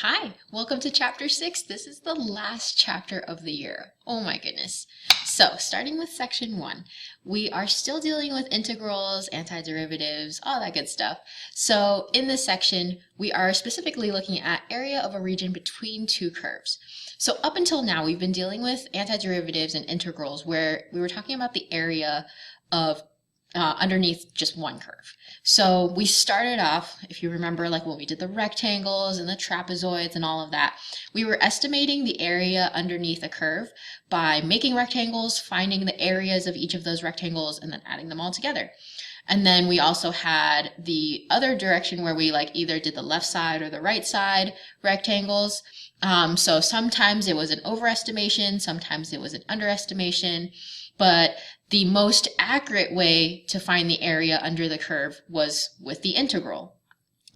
Hi, welcome to chapter 6. This is the last chapter of the year. Oh my goodness. So, starting with section 1, we are still dealing with integrals, antiderivatives, all that good stuff. So, in this section, we are specifically looking at area of a region between two curves. So, up until now, we've been dealing with antiderivatives and integrals where we were talking about the area of underneath just one curve. So we started off, if you remember, like when we did the rectangles and the trapezoids and all of that, we were estimating the area underneath a curve by making rectangles, finding the areas of each of those rectangles, and then adding them all together. And then we also had the other direction where we like either did the left side or the right side rectangles. So sometimes it was an overestimation, sometimes it was an underestimation, but the most accurate way to find the area under the curve was with the integral.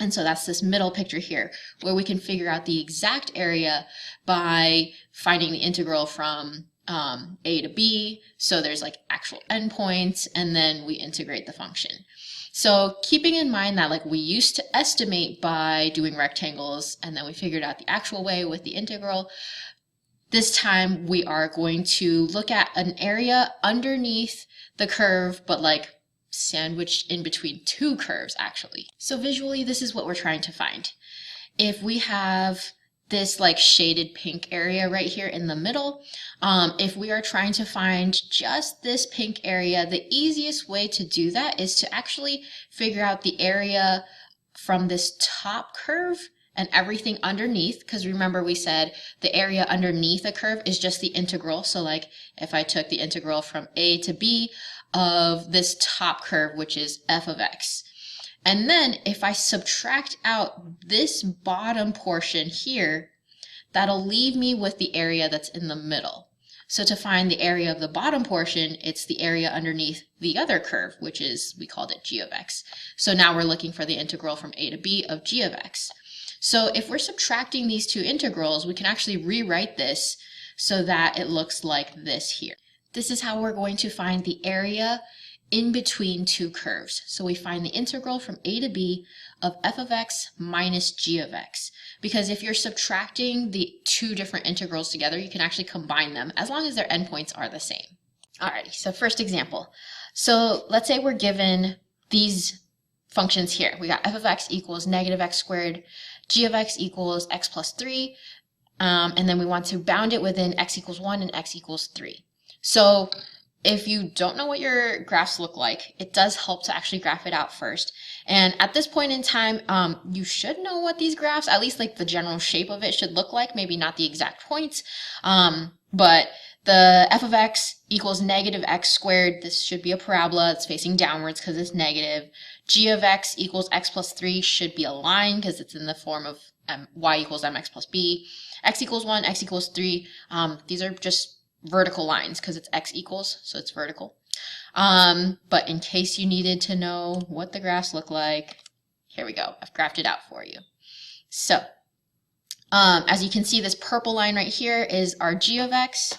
And so that's this middle picture here, where we can figure out the exact area by finding the integral from a to b. So there's like actual endpoints, and then we integrate the function. So keeping in mind that like we used to estimate by doing rectangles, and then we figured out the actual way with the integral, this time we are going to look at an area underneath the curve, but like sandwiched in between two curves actually. So visually, this is what we're trying to find. If we have this like shaded pink area right here in the middle, if we are trying to find just this pink area, the easiest way to do that is to actually figure out the area from this top curve and everything underneath, because remember we said the area underneath a curve is just the integral. So like if I took the integral from a to b of this top curve, which is f of x, and then if I subtract out this bottom portion here, that'll leave me with the area that's in the middle. So to find the area of the bottom portion, it's the area underneath the other curve, which is, we called it g of x. So now we're looking for the integral from a to b of g of x. So if we're subtracting these two integrals, we can actually rewrite this so that it looks like this here. This is how we're going to find the area in between two curves. So we find the integral from a to b of f of x minus g of x. Because if you're subtracting the two different integrals together, you can actually combine them as long as their endpoints are the same. Alrighty, so first example. So let's say we're given these functions here. We got f of x equals negative x squared, g of x equals x plus 3, and then we want to bound it within x equals 1 and x equals 3. So if you don't know what your graphs look like, it does help to actually graph it out first. And at this point in time, you should know what these graphs, at least like the general shape of it, should look like, maybe not the exact points, but the f of x equals negative x squared. This should be a parabola. It's facing downwards because it's negative. G of x equals x plus 3 should be a line because it's in the form of y equals mx plus b. X equals 1, x equals 3. These are just vertical lines because it's x equals, so it's vertical. But in case you needed to know what the graphs look like, here we go. I've graphed it out for you. So as you can see, this purple line right here is our g of x.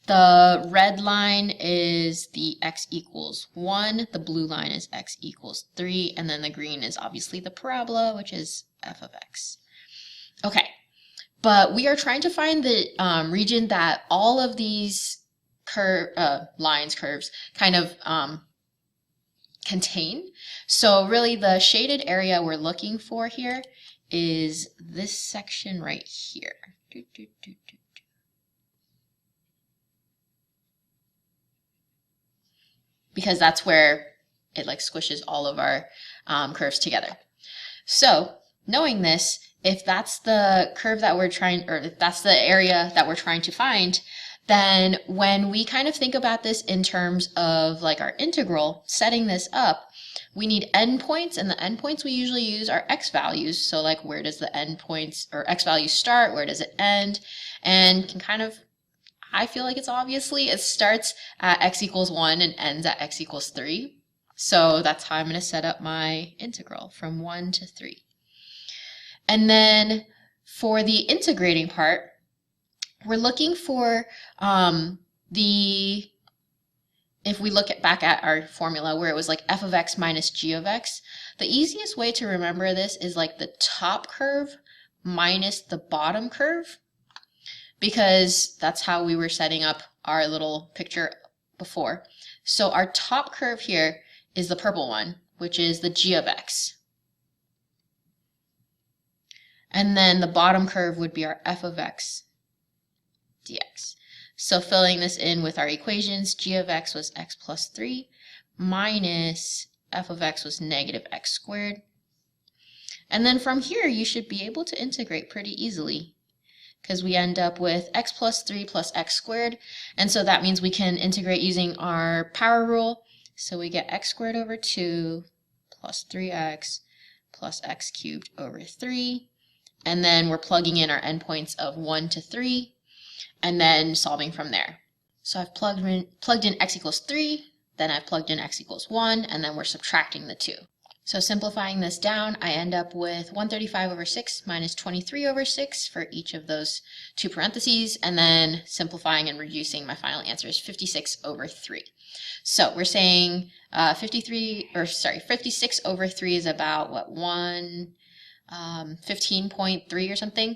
The red line is the x equals 1, the blue line is x equals 3, and then the green is obviously the parabola, which is f of x. Okay, but we are trying to find the region that all of these curves kind of contain. So really the shaded area we're looking for here is this section right here. Because that's where it like squishes all of our curves together. So knowing this, if that's the curve that we're trying, or if that's the area that we're trying to find, then when we kind of think about this in terms of like our integral, setting this up, we need endpoints, and the endpoints we usually use are x values. So like where does the endpoints or x value start, where does it end, and can kind of, I feel like it's obviously, it starts at x equals 1 and ends at x equals 3. So that's how I'm going to set up my integral from 1 to 3. And then for the integrating part, we're looking for if we look back at our formula where it was like f of x minus g of x, the easiest way to remember this is like the top curve minus the bottom curve, because that's how we were setting up our little picture before. So our top curve here is the purple one, which is the g of x. And then the bottom curve would be our f of x dx. So filling this in with our equations, g of x was x plus 3 minus f of x was negative x squared. And then from here, you should be able to integrate pretty easily, because we end up with x plus 3 plus x squared. And so that means we can integrate using our power rule. So we get x squared over 2 plus 3x plus x cubed over 3. And then we're plugging in our endpoints of 1 to 3, and then solving from there. So I've plugged in x equals 3, then I've plugged in x equals 1, and then we're subtracting the 2. So simplifying this down, I end up with 135 over 6 minus 23 over 6 for each of those two parentheses, and then simplifying and reducing, my final answer is 56 over 3. So we're saying 56 over 3 is about, what, 15.3 or something.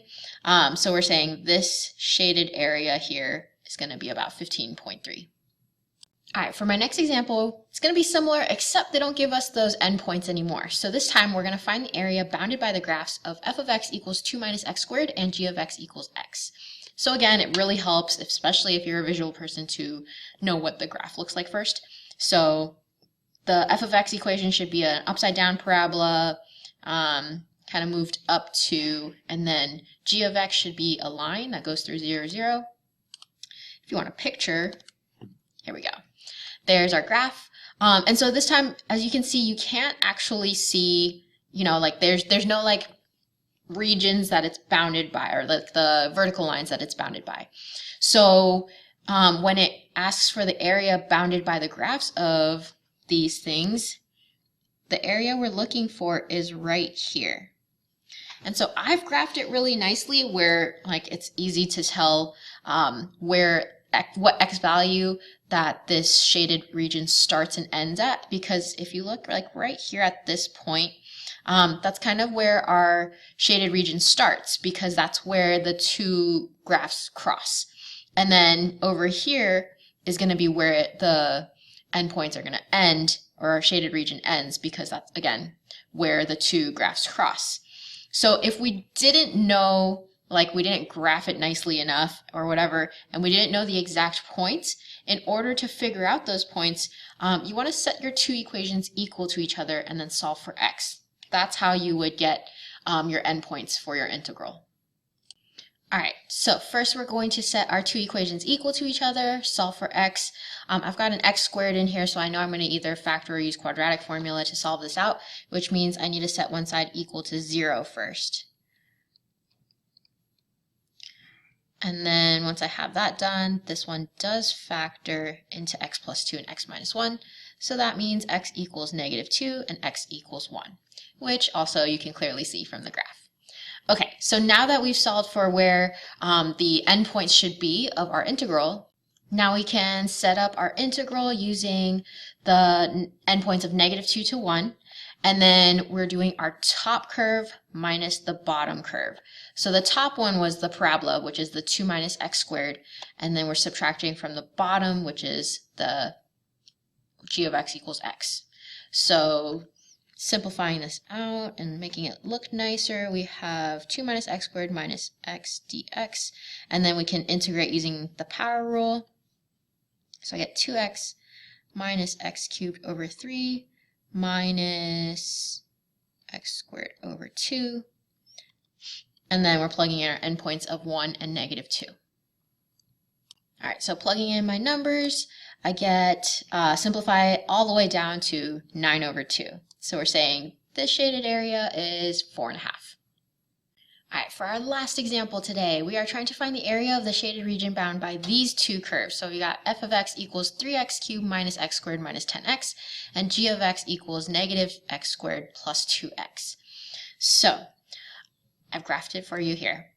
So we're saying this shaded area here is going to be about 15.3. All right, for my next example, it's going to be similar, except they don't give us those endpoints anymore. So this time we're going to find the area bounded by the graphs of f of x equals 2 minus x squared and g of x equals x. So again, it really helps, especially if you're a visual person, to know what the graph looks like first. So the f of x equation should be an upside down parabola, kind of moved up to, and then g of x should be a line that goes through 0, 0. If you want a picture, here we go. There's our graph. And so this time, as you can see, you can't actually see, like there's no like regions that it's bounded by, or like the vertical lines that it's bounded by. So when it asks for the area bounded by the graphs of these things, the area we're looking for is right here. And so I've graphed it really nicely where like it's easy to tell what x value that this shaded region starts and ends at, because if you look like right here at this point, that's kind of where our shaded region starts, because that's where the two graphs cross. And then over here is going to be where the endpoints are going to end, or our shaded region ends, because that's, again, where the two graphs cross. So if we didn't know, like we didn't graph it nicely enough or whatever, and we didn't know the exact points, in order to figure out those points, you want to set your two equations equal to each other and then solve for x. That's how you would get your endpoints for your integral. All right, so first we're going to set our two equations equal to each other, solve for x. I've got an x squared in here, so I know I'm going to either factor or use quadratic formula to solve this out, which means I need to set one side equal to 0 first. And then once I have that done, this one does factor into x plus 2 and x minus 1. So that means x equals negative 2 and x equals 1, which also you can clearly see from the graph. Okay, so now that we've solved for where the endpoints should be of our integral, now we can set up our integral using the endpoints of negative 2 to 1. And then we're doing our top curve minus the bottom curve. So the top one was the parabola, which is the 2 minus x squared. And then we're subtracting from the bottom, which is the g of x equals x. So simplifying this out and making it look nicer, we have 2 minus x squared minus x dx. And then we can integrate using the power rule. So I get 2x minus x cubed over 3 minus x squared over 2. And then we're plugging in our endpoints of 1 and negative 2. All right, so plugging in my numbers, I get simplify it all the way down to 9 over 2. So we're saying this shaded area is 4.5. All right, for our last example today, we are trying to find the area of the shaded region bound by these two curves. So we got f of x equals 3x cubed minus x squared minus 10x, and g of x equals negative x squared plus 2x. So I've graphed it for you here.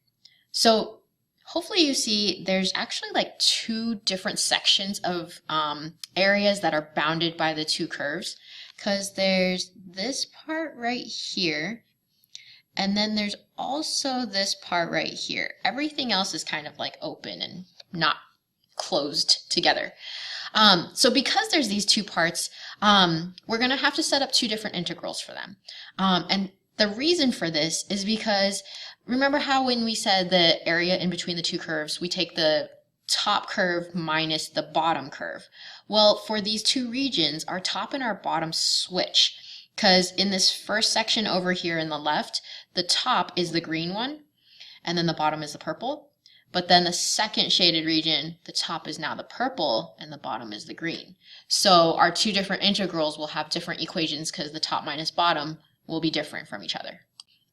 So hopefully you see there's actually like two different sections of areas that are bounded by the two curves, because there's this part right here, And then there's also this part right here. Everything else is kind of like open and not closed together. So because there's these two parts, we're going to have to set up two different integrals for them. And the reason for this is because remember how when we said the area in between the two curves, we take the top curve minus the bottom curve. Well, for these two regions, our top and our bottom switch. Because in this first section over here in the left, the top is the green one, and then the bottom is the purple. But then the second shaded region, the top is now the purple, and the bottom is the green. So our two different integrals will have different equations because the top minus bottom will be different from each other.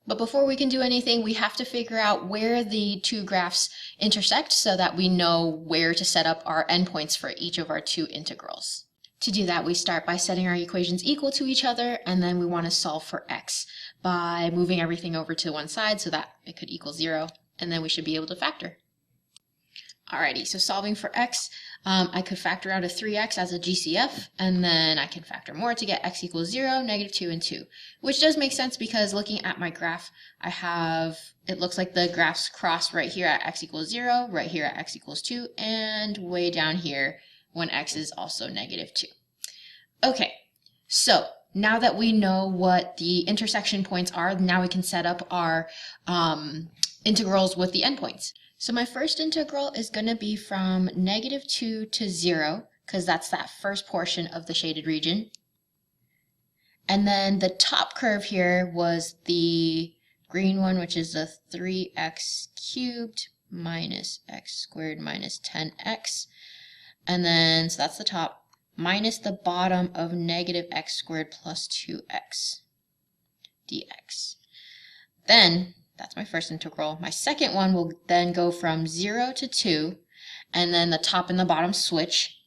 But before we can do anything, we have to figure out where the two graphs intersect so that we know where to set up our endpoints for each of our two integrals. To do that, we start by setting our equations equal to each other, and then we want to solve for x by moving everything over to one side so that it could equal 0, and then we should be able to factor. Alrighty, so solving for x, I could factor out a 3x as a GCF, and then I can factor more to get x equals 0, -2, and 2, which does make sense because looking at my graph, it looks like the graphs cross right here at x equals 0, right here at x equals 2, and way down here when x is also -2. Okay, so now that we know what the intersection points are, now we can set up our integrals with the endpoints. So my first integral is going to be from -2 to 0, because that's that first portion of the shaded region. And then the top curve here was the green one, which is the 3x cubed minus x squared minus 10x. And then, so that's the top, minus the bottom of -x squared plus 2x dx. Then, that's my first integral. My second one will then go from 0 to 2, and then the top and the bottom switch.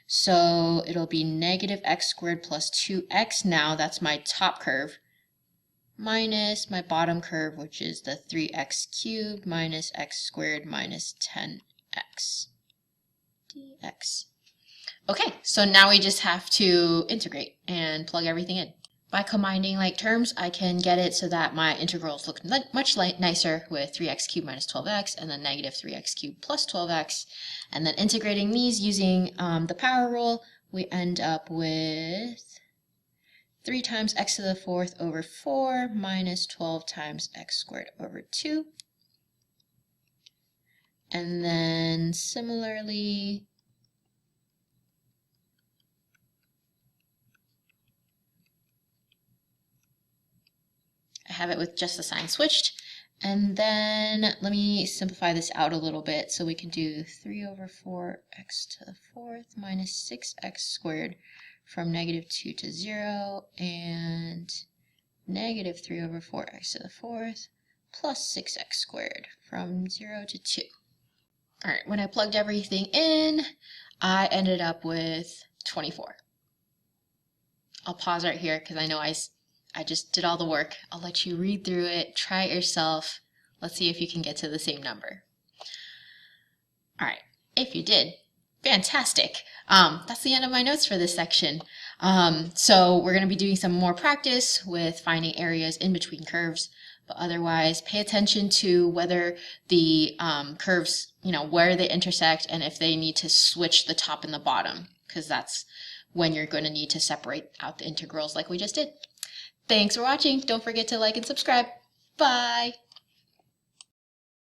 So it'll be -x squared plus 2x now, that's my top curve, minus my bottom curve, which is the 3x cubed minus x squared minus 10x dx. Okay, so now we just have to integrate and plug everything in. By combining like terms, I can get it so that my integrals look much nicer with 3x cubed minus 12x and then -3x cubed plus 12x. And then integrating these using the power rule, we end up with 3 times x to the 4th over 4 minus 12 times x squared over 2. And then similarly, I have it with just the sign switched. And then let me simplify this out a little bit so we can do 3 over 4x to the 4th minus 6x squared from -2 to 0 and -3 over 4x to the 4th plus 6x squared from 0 to 2. Alright, when I plugged everything in, I ended up with 24. I'll pause right here because I know I just did all the work. I'll let you read through it, try it yourself. Let's see if you can get to the same number. Alright, if you did, fantastic. That's the end of my notes for this section. So we're going to be doing some more practice with finding areas in between curves. But otherwise, pay attention to whether the curves, where they intersect and if they need to switch the top and the bottom, because that's when you're going to need to separate out the integrals like we just did. Thanks for watching. Don't forget to like and subscribe. Bye.